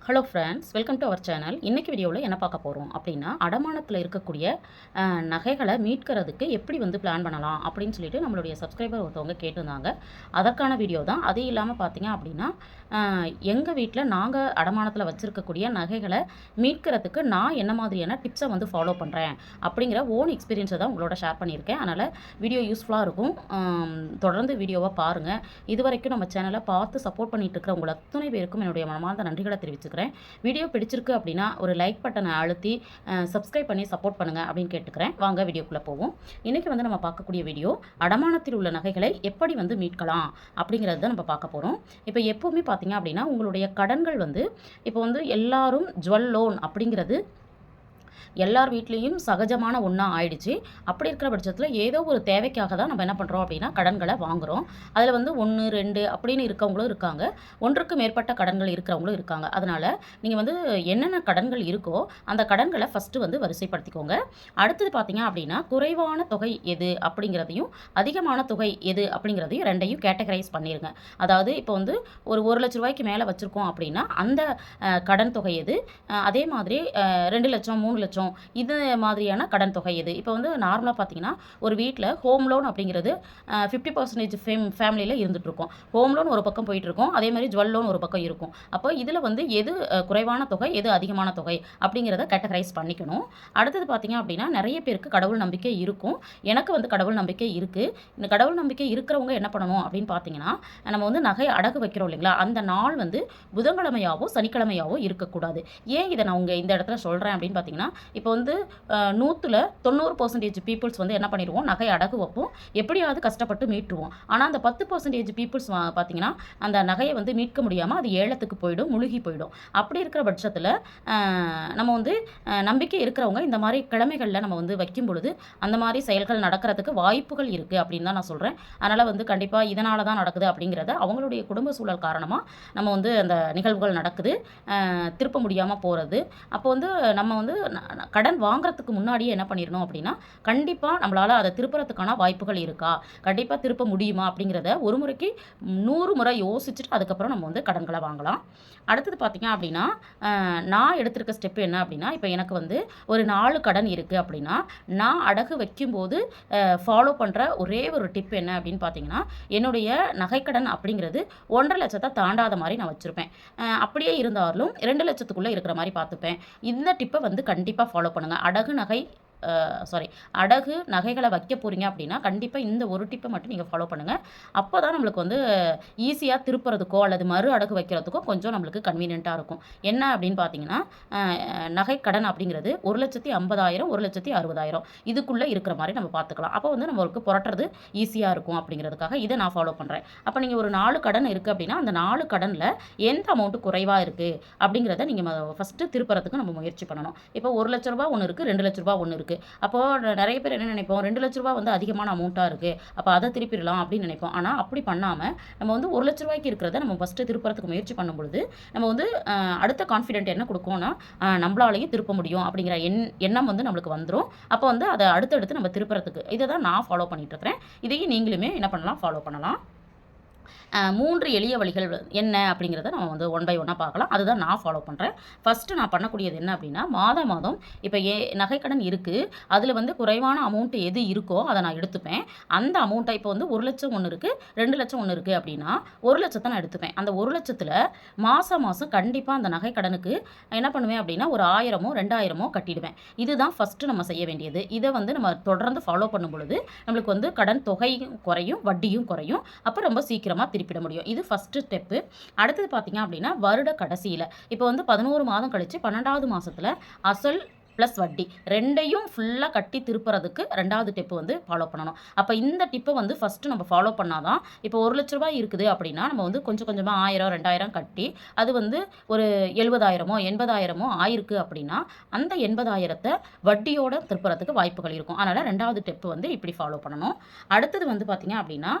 Hello friends, welcome to our channel. இன்றைக்கி வீடியோவில் என்ன பார்க்க போகிறோம் அப்படின்னா, அடமானத்தில் இருக்கக்கூடிய நகைகளை மீட்கிறதுக்கு எப்படி பிளான் பண்ணலாம் அப்படின்னு சொல்லிட்டு நம்மளுடைய சப்ஸ்கிரைபர் ஒருத்தவங்க கேட்டிருந்தாங்க. அதற்கான வீடியோ தான். அது இல்லாமல் பார்த்தீங்க அப்படின்னா, எங்கள் வீட்டில் நாங்கள் அடமானத்தில் வச்சுருக்கக்கூடிய நகைகளை மீட்கிறதுக்கு நான் என்ன மாதிரியான டிப்ஸை ஃபாலோ பண்ணுறேன் அப்படிங்கிற ஓன் எக்ஸ்பீரியன்ஸை தான் உங்களோட ஷேர் பண்ணியிருக்கேன். அதனால் வீடியோ யூஸ்ஃபுல்லாக இருக்கும். தொடர்ந்து வீடியோவை பாருங்கள். இது வரைக்கும் நம்ம சேனலை பார்த்து சப்போர்ட் பண்ணிட்டு இருக்கிற உங்கள் அத்தனை பேருக்கும் என்னுடைய மனமார்ந்த நன்றிகளை தெரிவிச்சுக்கிறேன். வீடியோ பிடிச்சிருக்கு அப்படின்னா ஒரு லைக் பட்டனை அழுத்தி சப்ஸ்கிரைப் பண்ணி சப்போர்ட் பண்ணுங்கள் அப்படின்னு கேட்டுக்கிறேன். வாங்க வீடியோக்குள்ளே போவோம். இன்றைக்கி நம்ம பார்க்கக்கூடிய வீடியோ அடமானத்தில் உள்ள நகைகளை எப்படி மீட்கலாம் அப்படிங்கிறது தான் நம்ம பார்க்க போகிறோம். இப்போ எப்போவுமே பார்த்தீங்க அப்படின்னா உங்களுடைய கடன்கள் இப்போ எல்லாரும் ஜுவல் லோன் அப்படிங்கிறது எல்லார் வீட்லேயும் சகஜமான ஒன்றா ஆயிடுச்சு. அப்படி இருக்கிற பட்சத்தில் ஏதோ ஒரு தேவைக்காக தான் நம்ம என்ன பண்ணுறோம் அப்படின்னா கடன்களை வாங்குகிறோம். அதில் 1, 2 அப்படின்னு இருக்கவங்களும் இருக்காங்க. ஒன்றுக்கு மேற்பட்ட கடன்கள் இருக்கிறவங்களும் இருக்காங்க. அதனால் நீங்கள் என்னென்ன கடன்கள் இருக்கோ அந்த கடன்களை ஃபஸ்ட்டு வரிசைப்படுத்திக்கோங்க. அடுத்தது பார்த்தீங்க அப்படின்னா குறைவான தொகை எது அப்படிங்கிறதையும் அதிகமான தொகை எது அப்படிங்கிறதையும் ரெண்டையும் கேட்டகரைஸ் பண்ணிடுங்க. அதாவது இப்போ ஒரு 1 லட்ச ரூபாய்க்கு மேலே வச்சுருக்கோம் அப்படின்னா அந்த கடன் தொகை எது, அதே மாதிரி 2 லட்சம் 3 லட்சம் இது மாதிரியான கடன் தொகை எது. இப்போ நார்மலாக பார்த்தீங்கன்னா ஒரு வீட்டில் ஹோம் லோன் அப்படிங்கிறது 50% ஃபேமிலியில் இருந்துகிட்ருக்கோம். ஹோம் லோன் ஒரு பக்கம் போயிட்டுருக்கோம், அதே மாதிரி ஜுவல் லோன் ஒரு பக்கம் இருக்கும். அப்போ இதில் எது குறைவான தொகை எது அதிகமான தொகை அப்படிங்கிறத கேட்டகரைஸ் பண்ணிக்கணும். அடுத்தது பார்த்தீங்க அப்படின்னா நிறைய பேருக்கு கடவுள் நம்பிக்கை இருக்கும். எனக்கு கடவுள் நம்பிக்கை இருக்குது. இந்த கடவுள் நம்பிக்கை இருக்கிறவங்க என்ன பண்ணணும் அப்படின்னு பார்த்தீங்கன்னா, நம்ம நகை அடகு வைக்கிறோம் இல்லைங்களா, அந்த நாள் புதன்கிழமையாவோ சனிக்கிழமையாவோ இருக்கக்கூடாது. ஏன் இதை நான் இந்த இடத்துல சொல்கிறேன் அப்படின்னு பார்த்தீங்கன்னா, இப்போ 100ல் 90% பீப்புள்ஸ் என்ன பண்ணிடுவோம், நகை அடகு வைப்போம், எப்படியாவது கஷ்டப்பட்டு மீட்டுருவோம். ஆனால் அந்த 10% பீப்புள்ஸ் பார்த்தீங்கன்னா அந்த நகையை மீட்க முடியாமல் அது ஏலத்துக்கு போயிடும், முழுகி போயிடும். அப்படி இருக்கிற பட்சத்தில் நம்ம நம்பிக்கை இருக்கிறவங்க இந்த மாதிரி கிழமைகளில் நம்ம வைக்கும் பொழுது அந்த மாதிரி செயல்கள் நடக்கிறதுக்கு வாய்ப்புகள் இருக்குது அப்படின்னு தான் நான் சொல்கிறேன். அதனால் கண்டிப்பாக இதனால தான் நடக்குது அப்படிங்கிறத அவங்களுடைய குடும்ப சூழல் காரணமாக நம்ம அந்த நிகழ்வுகள் நடக்குது, திருப்ப முடியாமல் போகிறது. அப்போ நம்ம கடன் வாங்குறதுக்கு முன்னாடியே என்ன பண்ணிடணும் அப்படின்னா, கண்டிப்பாக நம்மளால் அதை திருப்புறதுக்கான வாய்ப்புகள் இருக்கா, கண்டிப்பாக திருப்ப முடியுமா அப்படிங்கிறத ஒரு முறைக்கு 100 முறை யோசிச்சுட்டு அதுக்கப்புறம் நம்ம கடன்களை வாங்கலாம். அடுத்தது பார்த்திங்க அப்படின்னா நான் எடுத்திருக்க ஸ்டெப்பு என்ன அப்படின்னா, இப்போ எனக்கு ஒரு 4 கடன் இருக்குது அப்படின்னா நான் அடகு வைக்கும்போது ஃபாலோ பண்ணுற ஒரே ஒரு டிப் என்ன அப்படின்னு பார்த்தீங்கன்னா, என்னுடைய நகைக்கடன் அப்படிங்கிறது 1.5 லட்சத்தை தாண்டாத மாதிரி நான் வச்சுருப்பேன். அப்படியே இருந்தாலும் 2 லட்சத்துக்குள்ளே இருக்கிற மாதிரி பார்த்துப்பேன். இந்த டிப்பை கண்டிப்பாக ஃபாலோ பண்ணுங்கள். அடகு நகைகளை வைக்க போகிறீங்க அப்படின்னா கண்டிப்பாக இந்த ஒரு டிப்பை மட்டும் நீங்கள் ஃபாலோ பண்ணுங்கள். அப்போ தான் நம்மளுக்கு ஈஸியாக திருப்புறதுக்கோ அல்லது மறு அடகு வைக்கிறதுக்கோ கொஞ்சம் நம்மளுக்கு கன்வீனியண்ட்டாக இருக்கும். என்ன அப்படின்னு பார்த்தீங்கன்னா, நகை கடன் அப்படிங்கிறது 1,50,000 1,60,000 இதுக்குள்ளே இருக்கிற மாதிரி நம்ம பார்த்துக்கலாம். அப்போ நம்மளுக்கு புரட்டுறது ஈஸியாக இருக்கும் அப்படிங்கிறதுக்காக இதை நான் ஃபாலோ பண்ணுறேன். அப்போ நீங்கள் ஒரு 4 கடன் இருக்குது அப்படின்னா அந்த 4 கடனில் எந்த அமௌண்ட்டு குறைவாக இருக்குது அப்படிங்கிறத நீங்கள் ஃபஸ்ட்டு திருப்புறதுக்கு நம்ம முயற்சி பண்ணணும். இப்போ 1 லட்ச ரூபா ஒன்று இருக்குது, 2 லட்ச ரூபா ஒன்று இருக்குது. அப்போது நிறைய பேர் என்ன நினைப்போம், 2 லட்ச ரூபா அதிகமான அமௌண்ட்டாக இருக்குது, அப்போ அதை திருப்பிடலாம் அப்படின்னு நினைப்போம். ஆனால் அப்படி பண்ணாமல் நம்ம 1 லட்ச ரூபாய்க்கு இருக்கிறத நம்ம ஃபஸ்ட்டு திருப்புறதுக்கு முயற்சி பண்ணும்பொழுது நம்ம அடுத்த கான்ஃபிடென்ட் என்ன கொடுக்கும்னா, நம்மளாலேயும் திருப்ப முடியும் அப்படிங்கிற எண்ணம் நம்மளுக்கு வந்துடும். அப்போ அதை அடுத்தடுத்து நம்ம திருப்புறதுக்கு இதை தான் நான் ஃபாலோ பண்ணிட்டு இருக்கிறேன். இதையும் நீங்களுமே என்ன பண்ணலாம், ஃபாலோ பண்ணலாம். 3 எளிய வழிகள் என்ன அப்படிங்கிறத நம்ம ஒன் பை ஒன்னாக பார்க்கலாம். அதுதான் நான் ஃபாலோ பண்ணுறேன். ஃபஸ்ட்டு நான் பண்ணக்கூடியது என்ன அப்படின்னா, மாதம் இப்போ நகைக்கடன் இருக்குது, அதில் குறைவான அமௌண்ட்டு எது இருக்கோ அதை நான் எடுத்துப்பேன். அந்த அமௌண்ட்டை இப்போ 1 லட்சம் ஒன்று இருக்குது, 2 லட்சம் ஒன்று இருக்குது அப்படின்னா 1 லட்சத்தை நான் எடுத்துப்பேன். அந்த 1 லட்சத்தில் மாதம் கண்டிப்பாக அந்த நகைக்கடனுக்கு என்ன பண்ணுவேன் அப்படின்னா ஒரு 1000மோ 2000மோ கட்டிடுவேன். இதுதான் ஃபஸ்ட்டு நம்ம செய்ய வேண்டியது. இதை நம்ம தொடர்ந்து ஃபாலோ பண்ணும் பொழுது நம்மளுக்கு கடன் தொகையும் குறையும், வட்டியும் குறையும். அப்போ ரொம்ப சீக்கிரமாக திருப்பிட முடியும். இது ஃபஸ்ட்டு ஸ்டெப்பு. அடுத்தது பார்த்தீங்க அப்படின்னா வருட கடைசியில் இப்போ 11 மாதம் கழித்து 12வது மாதத்தில் அசல் ப்ளஸ் வட்டி ரெண்டையும் ஃபுல்லாக கட்டி திருப்புறதுக்கு 2வது டிப்பு ஃபாலோ பண்ணணும். அப்போ இந்த டிப்பை ஃபஸ்ட்டு நம்ம ஃபாலோ பண்ணால் தான், இப்போ 1 லட்ச ரூபாய் இருக்குது அப்படின்னா நம்ம கொஞ்சம் கொஞ்சமாக 1000 2000 கட்டி அது ஒரு 70,000மோ 80,000மோ ஆயிருக்கு அப்படின்னா அந்த 80,000த்தை வட்டியோட திருப்புறதுக்கு வாய்ப்புகள் இருக்கும். அதனால் 2வது டிப்பு இப்படி ஃபாலோ பண்ணணும். அடுத்தது பார்த்தீங்க அப்படின்னா,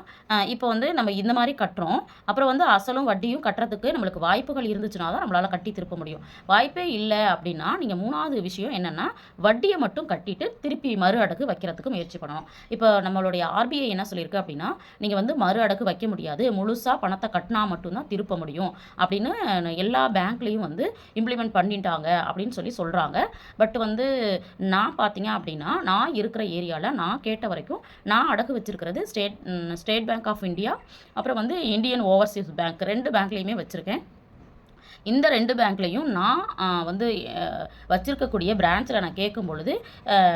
இப்போ நம்ம இந்த மாதிரி கட்டுறோம், அப்புறம் அசலும் வட்டியும் கட்டுறதுக்கு நம்மளுக்கு வாய்ப்புகள் இருந்துச்சுன்னா தான் நம்மளால் கட்டி திருப்ப முடியும். வாய்ப்பே இல்லை அப்படின்னா நீங்கள் 3வது விஷயம் என்ன என்னென்னா வட்டியை மட்டும் கட்டிட்டு திருப்பி மறு அடகு வைக்கிறதுக்கு முயற்சி பண்ணணும். இப்போ நம்மளுடைய ஆர்பிஐ என்ன சொல்லியிருக்கு அப்படின்னா, நீங்கள் வந்து மறு அடகு வைக்க முடியாது, முழுசாக பணத்தை கட்டினா மட்டும்தான் திருப்ப முடியும் அப்படின்னு எல்லா பேங்க்லேயும் வந்து இம்ப்ளிமெண்ட் பண்ணிட்டாங்க அப்படின்னு சொல்கிறாங்க. பட் வந்து நான் பார்த்தீங்க அப்படின்னா, நான் இருக்கிற ஏரியாவில் நான் கேட்ட வரைக்கும் நான் அடகு வச்சிருக்கிறது ஸ்டேட் பேங்க் ஆஃப் இந்தியா, அப்புறம் வந்து இந்தியன் ஓவர்சீஸ் பேங்க், 2 பேங்க்லேயுமே வச்சுருக்கேன். இந்த 2 பேங்க்லேயும் நான் வந்து வச்சிருக்கக்கூடிய பிரான்ச்சில் நான் கேட்கும் பொழுது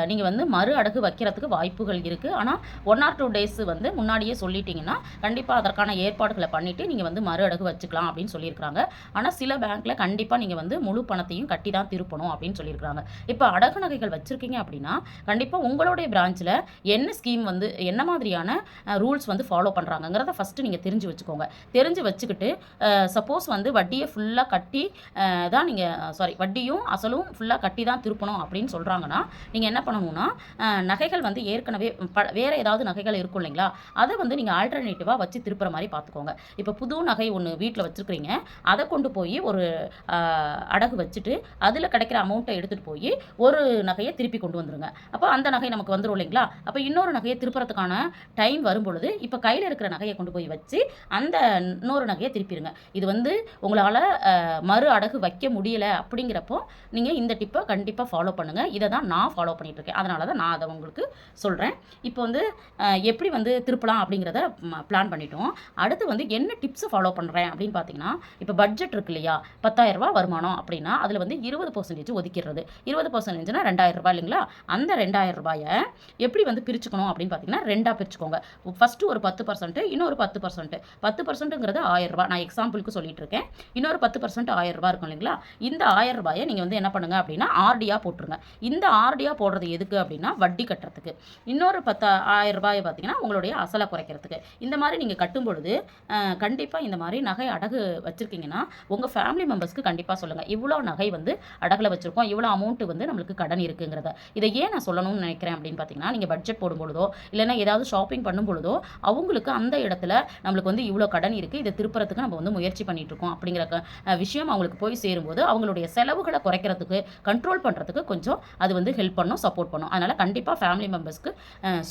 நீங்கள் வந்து மறு அடகு வைக்கிறதுக்கு வாய்ப்புகள் இருக்குது. ஆனால் 1 or 2 டேஸ் வந்து முன்னாடியே சொல்லிட்டீங்கன்னா கண்டிப்பாக அதற்கான ஏற்பாடுகளை பண்ணிவிட்டு நீங்கள் வந்து மறு அடகு வச்சுக்கலாம் அப்படின்னு சொல்லியிருக்கிறாங்க. ஆனால் சில பேங்க்கில் கண்டிப்பாக நீங்கள் வந்து முழு பணத்தையும் கட்டி தான் திருப்பணும் அப்படின்னு சொல்லியிருக்கிறாங்க. இப்போ அடகு நகைகள் வச்சுருக்கீங்க அப்படின்னா கண்டிப்பாக உங்களுடைய பிரான்ச்சில் என்ன ஸ்கீம் வந்து என்ன மாதிரியான ரூல்ஸ் வந்து ஃபாலோ பண்ணுறாங்கங்கிறத ஃபஸ்ட்டு நீங்கள் தெரிஞ்சு வச்சுக்கோங்க. தெரிஞ்சு வச்சுக்கிட்டு சப்போஸ் வந்து வட்டியை ஃபுல்லாக கட்டி தான் நீங்கள் வட்டியும் அசலும் ஃபுல்லாக கட்டி தான் திருப்பணும் அப்படின்னு சொல்கிறாங்கன்னா நீங்கள் என்ன பண்ணணும்னா நகைகள் வந்து ஏற்கனவே வேறு ஏதாவது நகைகள் இருக்கும் இல்லைங்களா, அதை வந்து நீங்கள் ஆல்டர்னேட்டிவாக வச்சு திருப்புற மாதிரி பார்த்துக்கோங்க. இப்போ புது நகை ஒன்று வீட்டில் வச்சுருக்கிறீங்க, அதை கொண்டு போய் ஒரு அடகு வச்சுட்டு அதில் கிடைக்கிற அமௌண்ட்டை எடுத்துகிட்டு போய் ஒரு நகையை திருப்பி கொண்டு வந்துடுங்க. அப்போ அந்த நகை நமக்கு வந்துடும் இல்லைங்களா. அப்போ இன்னொரு நகையை திருப்புறதுக்கான டைம் வரும் பொழுது இப்போ கையில் இருக்கிற நகையை கொண்டு போய் வச்சு அந்த இன்னொரு நகையை திருப்பிடுங்க. இது வந்து உங்களால் மறு அடகு வைக்க முடியலை அப்படிங்கிறப்போ நீங்கள் இந்த டிப்பை கண்டிப்பாக ஃபாலோ பண்ணுங்கள். இதை தான் நான் ஃபாலோ பண்ணிகிட்ருக்கேன், அதனால தான் நான் அதை உங்களுக்கு சொல்கிறேன். இப்போ வந்து எப்படி வந்து திருப்பலாம் அப்படிங்கிறத பிளான் பண்ணிட்டோம். அடுத்து வந்து என்ன டிப்ஸை ஃபாலோ பண்ணுறேன் அப்படின்னு பார்த்தீங்கன்னா, இப்போ பட்ஜெட் இருக்கு இல்லையா, 10,000 ரூபா வருமானம் அப்படின்னா அதில் வந்து 20% ஒதுக்கிடுறது. 20%னா 2,000 ரூபாய் இல்லைங்களா. அந்த 2,000 ரூபாயை எப்படி வந்து பிரிச்சுக்கணும் அப்படின்னு பார்த்தீங்கன்னா 2ஆக பிரிச்சுக்கோங்க. ஃபஸ்ட்டு ஒரு 10%, இன்னொரு 10%. 10%ங்கிறது 1,000 ரூபாய், நான் எக்ஸாம்பிளுக்கு சொல்லிட்டு இருக்கேன். இன்னொரு 10% 1,000 ரூபாய் இருக்கும் இல்லைங்களா. இந்த 1,000 ரூபாயை நீங்கள் வந்து என்ன பண்ணுங்க அப்படின்னா ஆர்டியாக போட்டுருங்க. இந்த ஆர்டியாக போடுறது எதுக்கு அப்படின்னா வட்டி கட்டுறதுக்கு. இன்னொரு 10,000 ரூபாயை பார்த்தீங்கன்னா உங்களுடைய அசலை குறைக்கிறதுக்கு. இந்த மாதிரி நீங்கள் கட்டும் பொழுது கண்டிப்பாக இந்த மாதிரி நகை அடகு வச்சுருக்கீங்கன்னா உங்கள் ஃபேமிலி மெம்பர்ஸ்க்கு கண்டிப்பாக சொல்லுங்கள், இவ்வளோ நகை வந்து அடகில் வச்சுருக்கோம், இவ்வளோ அமௌண்ட்டு வந்து நம்மளுக்கு கடன் இருக்குங்கிறத. இதை ஏன் நான் சொல்லணும்னு நினைக்கிறேன் அப்படின்னு பார்த்தீங்கன்னா, நீங்கள் பட்ஜெட் போடும் பொழுதோ இல்லைன்னா ஏதாவது ஷாப்பிங் பண்ணும் பொழுதோ அவங்களுக்கு அந்த இடத்துல நம்மளுக்கு வந்து இவ்வளோ கடன் இருக்குது, இதை திருப்புறதுக்கு நம்ம வந்து முயற்சி பண்ணிட்டு இருக்கோம் அப்படிங்கிற விஷயம் அவங்களுக்கு போய் சேரும்போது அவங்களுடைய செலவுகளை குறைக்கிறதுக்கு கண்ட்ரோல் பண்ணுறதுக்கு கொஞ்சம் அது வந்து ஹெல்ப் பண்ணும், சப்போர்ட் பண்ணும். அதனால் கண்டிப்பாக ஃபேமிலி மெம்பர்ஸ்க்கு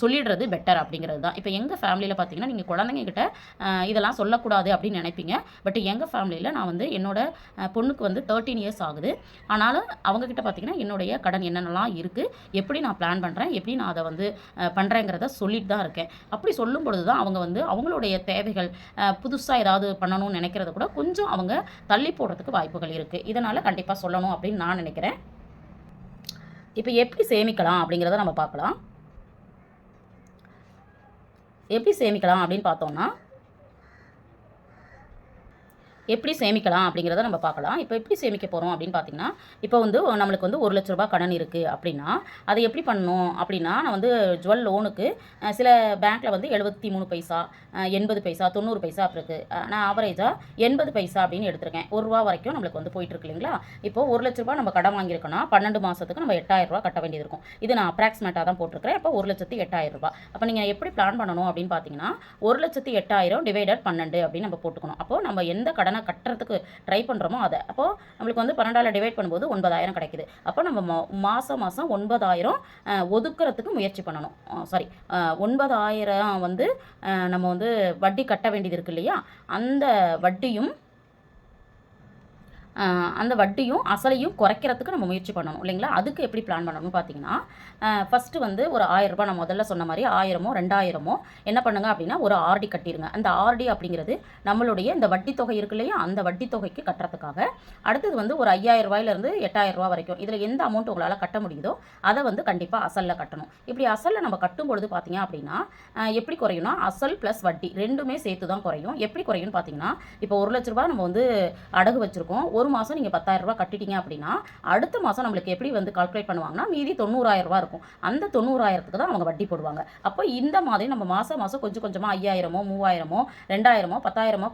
சொல்லிடுறது பெட்டர் அப்படிங்கிறது தான். இப்போ எங்கள் ஃபேமிலியில் பார்த்தீங்கன்னா நீங்கள் குழந்தைங்க கிட்ட இதெல்லாம் சொல்லக்கூடாது அப்படின்னு நினைப்பீங்க. பட் எங்கள் ஃபேமிலியில் நான் வந்து என்னோட பொண்ணுக்கு வந்து 13 இயர்ஸ் ஆகுது. ஆனாலும் அவங்கக்கிட்ட பார்த்தீங்கன்னா என்னுடைய கடன் என்னென்னலாம் இருக்குது, எப்படி நான் பிளான் பண்ணுறேன், எப்படி நான் அதை வந்து பண்ணுறேங்கிறத சொல்லிட்டு தான் இருக்கேன். அப்படி சொல்லும் பொழுது தான் அவங்க வந்து அவங்களுடைய தேவைகள் புதுசாக ஏதாவது பண்ணணும்னு நினைக்கிறத கூட கொஞ்சம் அவங்க தள்ளி போடுறதுக்கு வாய்ப்புகள் இருக்குது. இதனால் கண்டிப்பாக சொல்லணும் அப்படின்னு நான் நினைக்கிறேன். இப்போ எப்படி சேமிக்கலாம் அப்படிங்கிறத நம்ம பார்க்கலாம். எப்படி சேமிக்கலாம் அப்படின்னு பார்த்தோம்னா, எப்படி சேமிக்கலாம் அப்படிங்கிறத நம்ம பார்க்கலாம். இப்போ எப்படி சேமிக்க போகிறோம் அப்படின்னு பார்த்தீங்கன்னா, இப்போ வந்து நம்மளுக்கு வந்து 1 லட்ச ரூபா கடன் இருக்குது அப்படின்னா அதை எப்படி பண்ணணும் அப்படின்னா, நான் வந்து ஜுவல் லோனுக்கு சில பேங்க்கில் வந்து 73 பைசா, 80 பைசா, 90 பைசா அப்படி இருக்குது. நான் ஆவரேஜாக 80 பைசா அப்படின்னு எடுத்திருக்கேன். ₹1 வரைக்கும் நம்மளுக்கு வந்து போயிட்டுருக்கு இல்லைங்களா. இப்போ 1 லட்ச ரூபா நம்ம கடன் வாங்கியிருக்கோன்னா 12 மாதத்துக்கு நம்ம 8,000 ரூபா கட்ட வேண்டியது இருக்கும். இது நான் அப்ராக்சிமேட்டாக தான் போட்டிருக்கிறேன். அப்போ 1,08,000 ரூபா. அப்போ நீங்கள் எப்படி பிளான் பண்ணணும் அப்படின்னு பார்த்தீங்கன்னா, 1,08,000 டிவைடட் 12 அப்படின்னு நம்ம போட்டுக்கணும். அப்போது நம்ம எந்த கடனை கட்டுறதுக்கு ட்ரை பண்ணுறோமோ அதை, அப்போது நம்மளுக்கு வந்து 12ஆல் டிவைட் பண்ணும்போது 9,000 கிடைக்குது. அப்போ நம்ம மாதம் 9,000 ஒதுக்குறதுக்கு முயற்சி பண்ணணும். 9,000 வந்து நம்ம வந்து வட்டி கட்ட வேண்டியது இருக்கு இல்லையா, அந்த வட்டியும் அசலையும் குறைக்கிறதுக்கு நம்ம முயற்சி பண்ணணும் இல்லைங்களா. அதுக்கு எப்படி பிளான் பண்ணணும்னு பார்த்தீங்கன்னா, ஃபஸ்ட்டு வந்து ஒரு 1,000 ரூபாய், நான் முதல்ல சொன்ன மாதிரி 1000மோ 2,000மோ என்ன பண்ணுங்க அப்படின்னா ஒரு ஆர்டி கட்டிடுங்க. அந்த ஆர்டி அப்படிங்கிறது நம்மளுடைய இந்த வட்டி தொகை இருக்கு இல்லையா, அந்த வட்டி தொகைக்கு கட்டுறதுக்காக. அடுத்தது வந்து ஒரு 5,000 ரூபாயிலேருந்து 8,000 ரூபா வரைக்கும் இதில் எந்த அமௌண்ட் உங்களால் கட்ட முடியுதோ அதை வந்து கண்டிப்பாக அசலில் கட்டணும். இப்படி அசலில் நம்ம கட்டும் பொழுது பார்த்தீங்க அப்படின்னா எப்படி குறையும்னா, அசல் ப்ளஸ் வட்டி ரெண்டுமே சேர்த்து தான் குறையும். எப்படி குறையும்னு பார்த்தீங்கன்னா, இப்போ 1 லட்ச ரூபாய் நம்ம வந்து அடகு வச்சுருக்கோம், ஒரு மாதம் நீங்கள் 10,000 ரூபாய் கட்டிட்டீங்க அப்படின்னா அடுத்த மாதம் நம்மளுக்கு எப்படி வந்து கால்குலேட் பண்ணுவாங்கன்னா மீதி 90,000 ரூபாய் இருக்கும். அந்த 90,000க்கு தான் அவங்க வட்டி போடுவாங்க. அப்போ இந்த மாதிரி நம்ம மாதம் கொஞ்சம் கொஞ்சமாக 5,000மோ 3,000மோ 2,000மோ 10,000மோ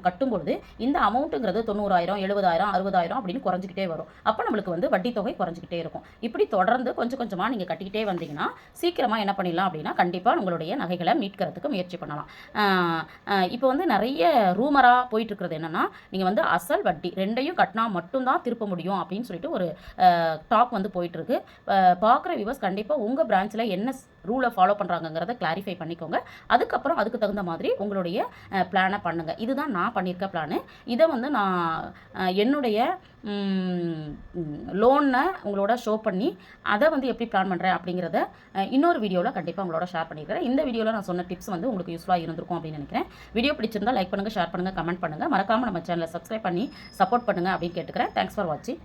கட்டும்பொழுது இந்த அமௌண்ட்டுங்கிறது 90,000 70,000 60,000 அப்படின்னு குறைஞ்சிக்கிட்டே வரும். அப்போ நம்மளுக்கு வந்து வட்டி தொகை குறைஞ்சிக்கிட்டே இருக்கும். இப்படி தொடர்ந்து கொஞ்சம் கொஞ்சமாக நீங்கள் கட்டிக்கிட்டே வந்தீங்கன்னா சீக்கிரமாக என்ன பண்ணிடலாம் அப்படின்னா கண்டிப்பாக உங்களுடைய நகைகளை மீட்கிறதுக்கு முயற்சி பண்ணலாம். இப்போ வந்து நிறைய ரூமராக போயிட்டு இருக்கிறது என்னென்னா, நீங்கள் வந்து அசல் வட்டி ரெண்டையும் மறுபடியும் கட்டினா மட்டும்தான் திருப்ப முடியும் அப்படின்னு சொல்லிட்டு ஒரு டாக் வந்து போயிட்டுருக்கு. பார்க்குற வியூவர்ஸ் கண்டிப்பாக உங்கள் பிரான்ச்சில் என்ன ரூலை ஃபாலோ பண்ணுறாங்கங்கிறத கிளாரிஃபை பண்ணிக்கோங்க. அதுக்கப்புறம் அதுக்கு தகுந்த மாதிரி உங்களுடைய பிளானை பண்ணுங்கள். இதுதான் நான் பண்ணியிருக்க பிளானு. இதை வந்து நான் என்னுடைய லோனை உங்களோட ஷோ பண்ணி அதை வந்து எப்படி பிளான் பண்ணுறேன் அப்படிங்கிறத இன்னொரு வீடியோவில் கண்டிப்பாக உங்களோட ஷேர் பண்ணிக்கிறேன். இந்த வீடியோவில் நான் சொன்ன டிப்ஸ் வந்து உங்களுக்கு யூஸ்ஃபுல்லாக இருந்திருக்கும் அப்படின்னு நினைக்கிறேன். வீடியோ பிடிச்சிருந்தால் லைக் பண்ணுங்கள், ஷேர் பண்ணுங்கள், கமெண்ட் பண்ணுங்கள். மறக்காமல் நம்ம சேனலை சப்ஸ்கிரைப் பண்ணி சப்போர்ட் பண்ணுங்கள் அப்படின்னு கேட்டுக்கிறேன். தேங்க்ஸ் ஃபார் வாட்சிங்.